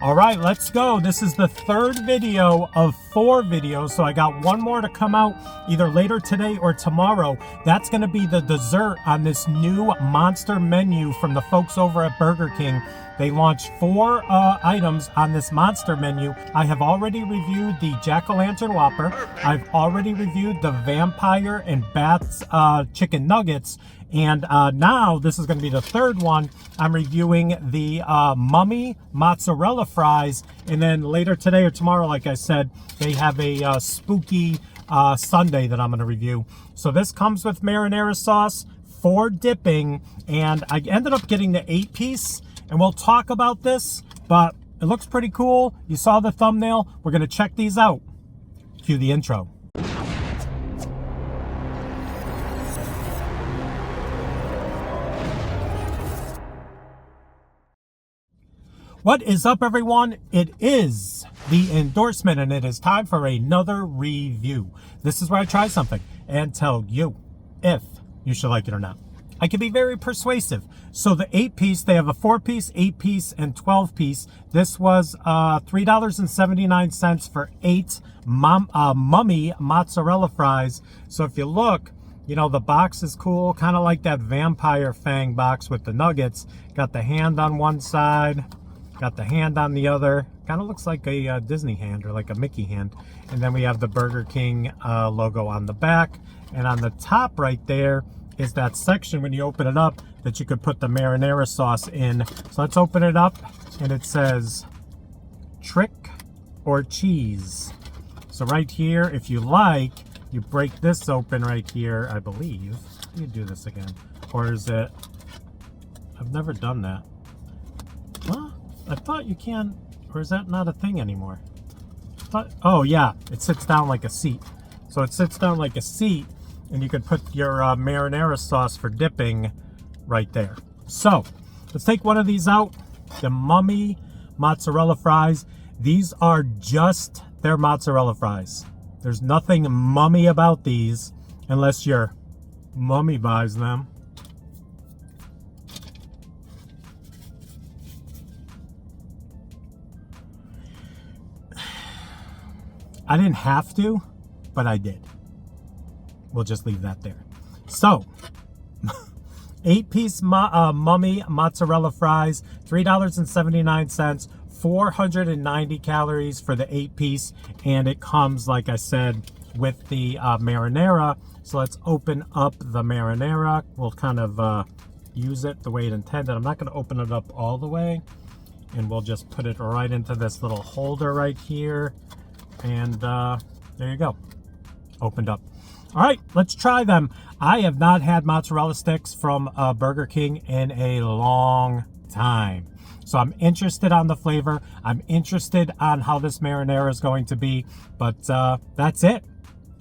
All right, let's go. This is the third video of 4 videos, so I got one more to come out either later today or tomorrow. That's going to be the dessert on this new monster menu from the folks over at Burger King. They launched 4 items on this monster menu. I have already reviewed the Jack-o'-lantern Whopper. I've already reviewed the vampire and bats chicken nuggets. And now this is going to be the third one. I'm reviewing the Mummy Mozzarella Fries. And then later today or tomorrow, like I said, they have a spooky sundae that I'm going to review. So this comes with marinara sauce for dipping. And I ended up getting the 8-piece. And we'll talk about this, but it looks pretty cool. You saw the thumbnail. We're going to check these out. Cue the intro. What is up, everyone? It is the endorsement, and it is time for another review. This is where I try something and tell you if you should like it or not. I can be very persuasive. So the 8-piece, they have a 4-piece, 8-piece, and 12-piece. This was $3.79 for 8 Mummy Mozzarella Fries. So if you look, you know, the box is cool, kind of like that vampire fang box with the nuggets. Got the hand on one side, got the hand on the other. Kind of looks like a Disney hand or like a Mickey hand. And then we have the Burger King logo on the back. And on the top right there is that section when you open it up that you could put the marinara sauce in. So let's open it up, and it says trick or cheese. So right here, if you like, you break this open right here, I believe. Let me do this again. Or is it, I've never done that. Well, I thought you can, or is that not a thing anymore? Oh yeah, it sits down like a seat. So it sits down like a seat, and you could put your marinara sauce for dipping right there. So let's take one of these out. The Mummy Mozzarella Fries. These are just their mozzarella fries. There's nothing mummy about these unless your mummy buys them. I didn't have to, but I did. We'll just leave that there. So, 8-piece Mummy Mozzarella Fries, $3.79, 490 calories for the 8-piece, and it comes, like I said, with the marinara. So let's open up the marinara. We'll kind of use it the way it intended. I'm not going to open it up all the way, and we'll just put it right into this little holder right here, and there you go. Opened up. All right, let's try them. I have not had mozzarella sticks from Burger King in a long time. So I'm interested on the flavor. I'm interested on how this marinara is going to be. But that's it.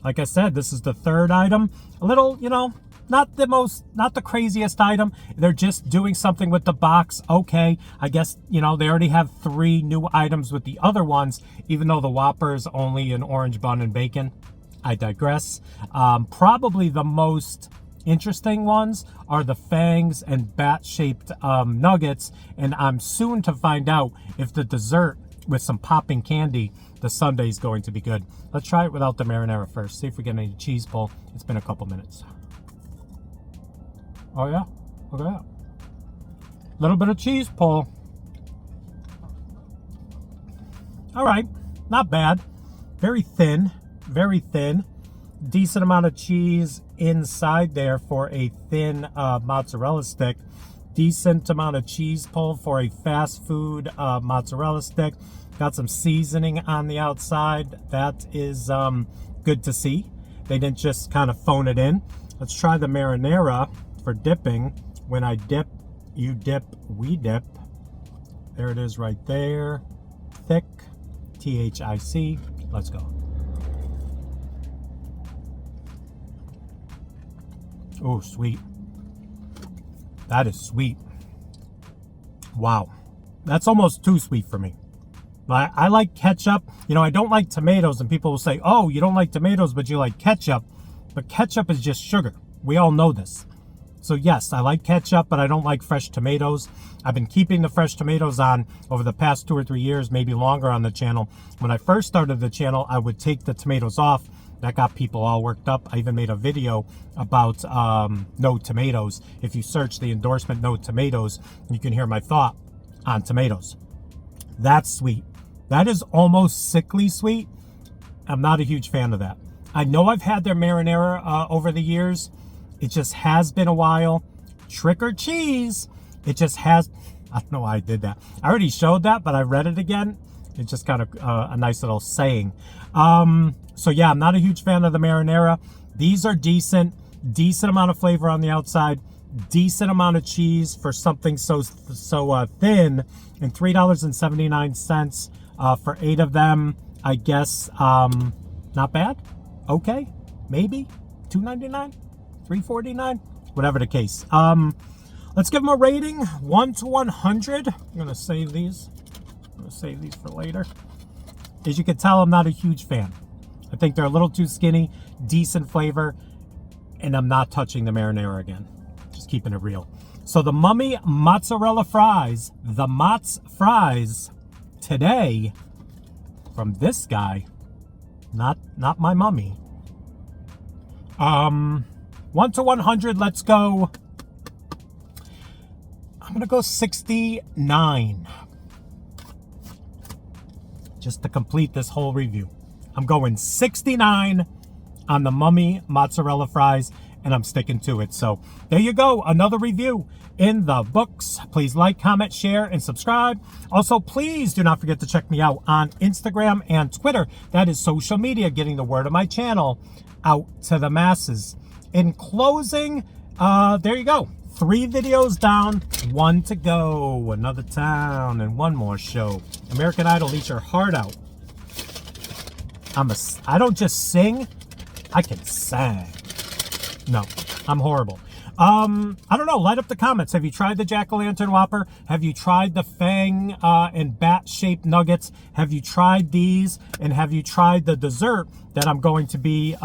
Like I said, this is the third item. A little, you know, not the craziest item. They're just doing something with the box. Okay, I guess, you know, they already have 3 new items with the other ones, even though the Whopper is only an orange bun and bacon. I digress. Probably the most interesting ones are the fangs and bat-shaped nuggets, and I'm soon to find out if the dessert with some popping candy, the sundae, is going to be good. Let's try it without the marinara first. See if we get any cheese pull. It's been a couple minutes. Oh yeah, look at that. Little bit of cheese pull. All right, not bad. Very thin. Very thin. Decent amount of cheese inside there for a thin mozzarella stick. Decent amount of cheese pull for a fast food mozzarella stick. Got some seasoning on the outside. That is good to see. They didn't just kind of phone it in. Let's try the marinara for dipping. When I dip, you dip, we dip. There it is right there. Thick. THIC. Let's go. Oh, sweet. That is sweet. Wow. That's almost too sweet for me. I like ketchup. You know, I don't like tomatoes, and people will say, oh, you don't like tomatoes, but you like ketchup. But ketchup is just sugar. We all know this. So yes, I like ketchup, but I don't like fresh tomatoes. I've been keeping the fresh tomatoes on over the past 2 or 3 years, maybe longer on the channel. When I first started the channel, I would take the tomatoes off. That got people all worked up. I even made a video about no tomatoes. If you search the endorsement no tomatoes, you can hear my thought on tomatoes. That's sweet. That is almost sickly sweet. I'm not a huge fan of that. I know I've had their marinara over the years. It just has been a while. Trick or cheese. It just has. I don't know why I did that. I already showed that, but I read it again. It's just kind of a nice little saying. So yeah, I'm not a huge fan of the marinara. These are decent amount of flavor on the outside, decent amount of cheese for something so thin, and $3.79 for 8 of them. I guess not bad. Okay, maybe $2.99. $3.49, whatever the case. Let's give them a rating, 1 to 100. I'm gonna save these. I'm gonna save these for later. As you can tell, I'm not a huge fan. I think they're a little too skinny, decent flavor, and I'm not touching the marinara again. Just keeping it real. So the Mummy Mozzarella Fries, the Mott's Fries, today, from this guy, not my mummy. 1 to 100, let's go. I'm gonna go 69. Just to complete this whole review. I'm going 69 on the Mummy Mozzarella Fries, and I'm sticking to it. So there you go, another review in the books. Please like, comment, share, and subscribe. Also, please do not forget to check me out on Instagram and Twitter. That is social media, getting the word of my channel out to the masses. In closing, there you go. 3 videos down, 1 to go. Another town and 1 more show. American Idol, eat your heart out. I don't just sing, I can sing. No, I'm horrible. I don't know, light up the comments. Have you tried the Jack-o'-lantern Whopper? Have you tried the fang and bat-shaped nuggets? Have you tried these? And have you tried the dessert that I'm going to be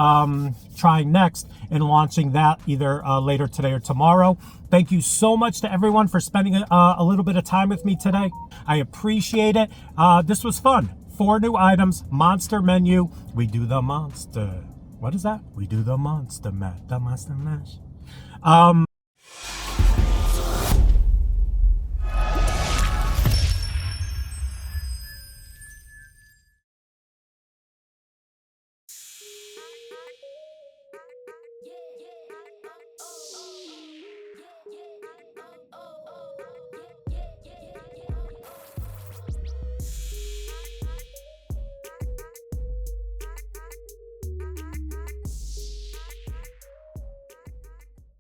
trying next and launching that either later today or tomorrow? Thank you so much to everyone for spending a little bit of time with me today. I appreciate it. This was fun. 4 new items, monster menu. We do the monster. What is that? We do the monster mash. The monster mash.